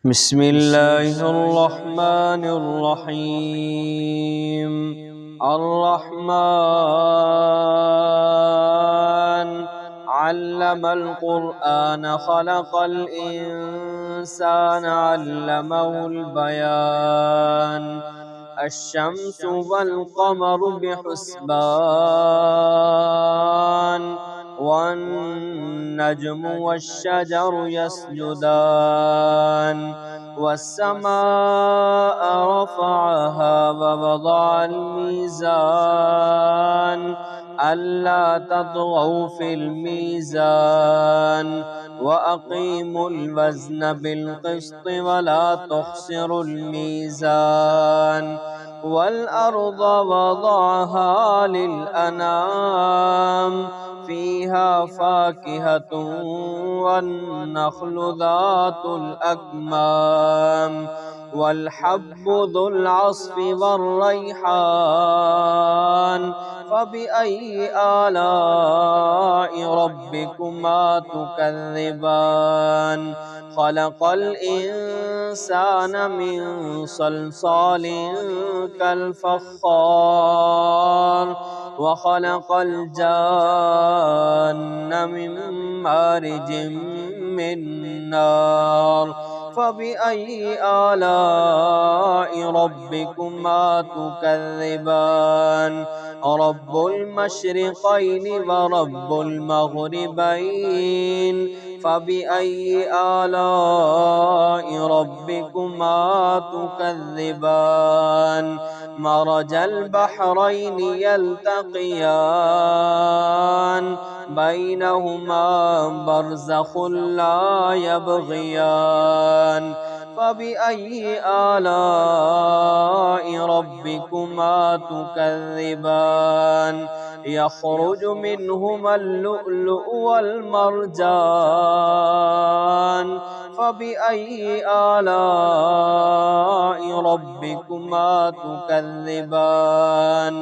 بسم الله الرحمن الرحيم. الرحمن علم القرآن خلق الإنسان علمه البيان. الشمس والقمر بحسبان، والنجم والشجر يسجدان، والسماء رفعها ووضع الميزان ألا تطغوا في الميزان وأقيموا الوزن بالقسط ولا تخسروا الميزان. والأرض وضعها للأنام، فيها فاكهة والنخل ذات الأكمام، والحب ذو العصف والريحان. فبأي آلاء ربكما تكذبان؟ خلق الإنسان من صلصال كالفخار، وخلق الجان من مارج من نار. فبأي آلاء ربكما تكذبان؟ رب المشرقين ورب المغربين. فبأي آلاء ربكما تكذبان؟ مرج البحرين يلتقيان، بينهما برزخ لا يبغيان. فبأي آلاء ربكما تكذبان؟ يخرج منهما اللؤلؤ والمرجان. فبأي آلاء ربكما تكذبان؟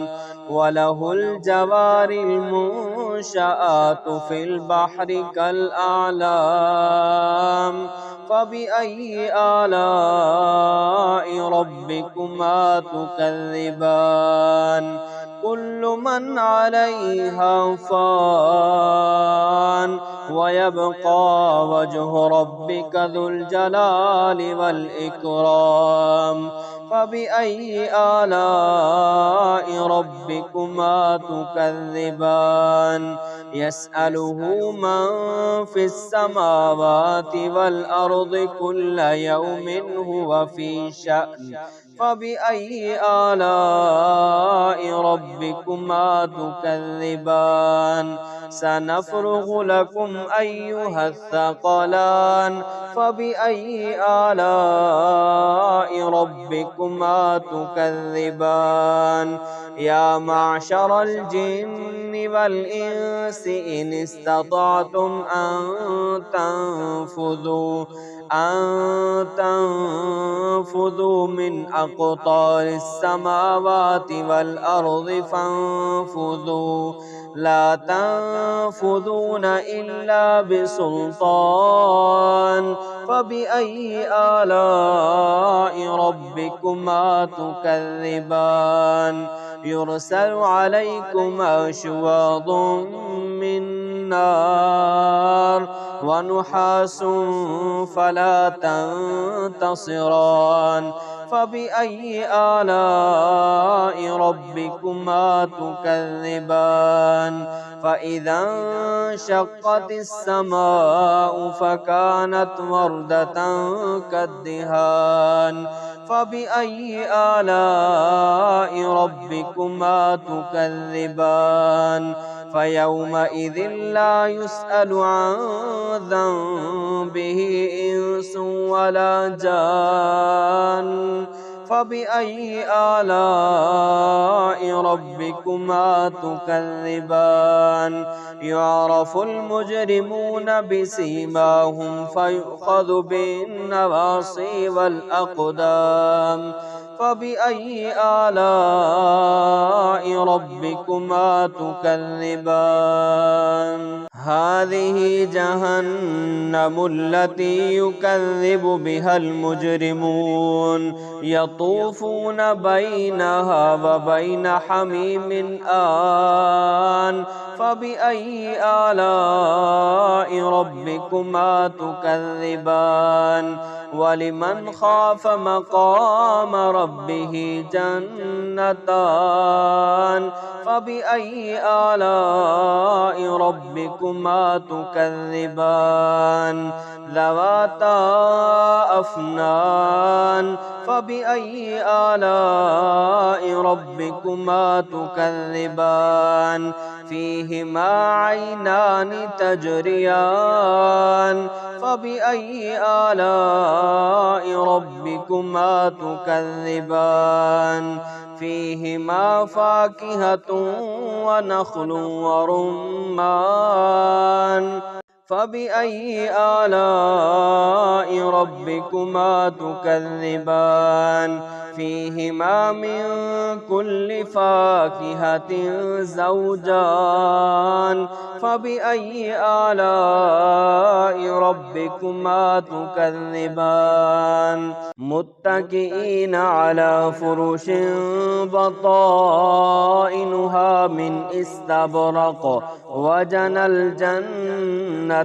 وله الجوار المنشآت في البحر كالأعلام. فبأي آلاء ربكما تكذبان؟ كل من عليها فان، ويبقى وجه ربك ذو الجلال والإكرام. فبأي آلاء ربكما تكذبان؟ يسأله من في السماوات والأرض كل يوم هو في شأن. فبأي آلاء ربكما تكذبان؟ سنفرغ لكم أيها الثقلان. فبأي آلاء ربكما تكذبان؟ يا معشر الجن والإنس إن استطعتم أن تنفذوا من أقطار السماوات والأرض فانفذوا، لا تنفذون إلا بسلطان. فبأي آلاء ربكما تكذبان؟ يرسل عليكما شواظ من نار ونحاس فلا تنتصران. فبأي آلاء ربكما تكذبان؟ فإذا انشقت السماء فكانت وردة كالدهان. فبأي آلاء ربكما تكذبان؟ فيومئذ لا يسأل عن ذنبه إنس ولا جان. فبأي آلاء ربكما تكذبان؟ يعرف المجرمون بسيماهم فيؤخذ بالنواصي والأقدام. فبأي آلاء ربكما تكذبان؟ هذه جهنم التي يكذب بها المجرمون يطوفون بينها وبين حميم آن فبأي آلاء ربكما تكذبان ولمن خاف مقام ربه جنتان فبأي آلاء ربكما تكذبان ذواتا أفنان فبأي آلاء ربكما تكذبان فيهما عينان تجريان فبأي آلاء ربكما تكذبان فيهما فاكهة ونخل ورمان فبأي آلاء ربكما تكذبان فيهما من كل فاكهة زوجان فبأي آلاء ربكما تكذبان متكئين على فرش بطائنها من استبرق وجنى الجنتين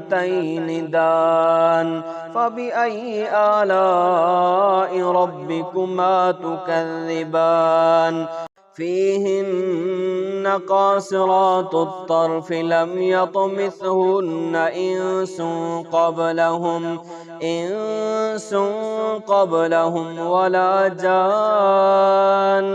دان فبأي آلاء ربكما تكذبان فيهن قاصرات الطرف لم يطمثهن إنس قبلهم ولا جان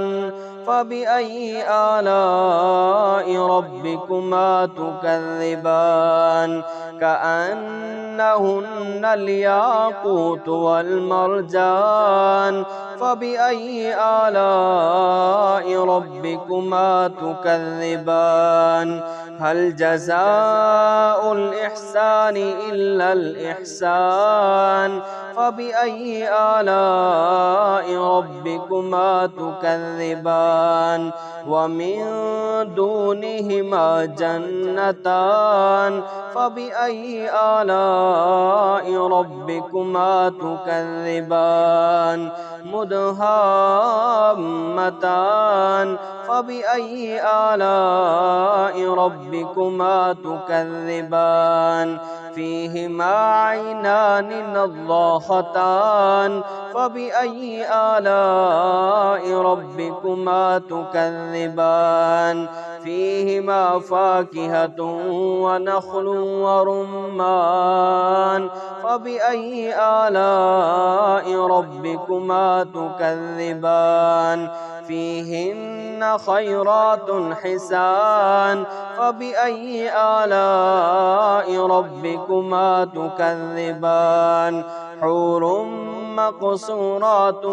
فبأي آلاء ربكما تكذبان كأنهن الياقوت والمرجان فبأي آلاء ربكما تكذبان هل جزاء الإحسان إلا الإحسان فبأي آلاء ربكما تكذبان ومن دونهما جنتان فبأي آلاء ربكما تكذبان مدهامتان فبأي آلاء ربكما تكذبان فيهما عينان نضاختان فبأي آلاء ربكما تكذبان فيهما فاكهة ونخل ورمان فبأي آلاء ربكما تكذبان فيهن خيرات حسان فبأي آلاء ربكما تكذبان حور مقصورات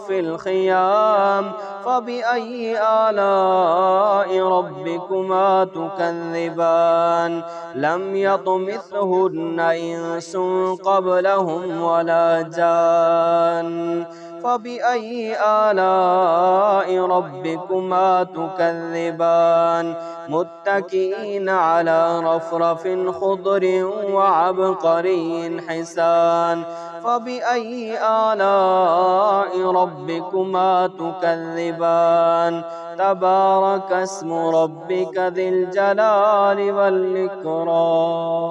في الخيام فبأي آلاء ربكما تكذبان لم يطمثهن إنس قبلهم ولا جان فبأي آلاء ربكما تكذبان متكئين على رفرف خضر وعبقري حسان فبأي آلاء ربكما تكذبان تبارك اسم ربك ذي الجلال والإكرام.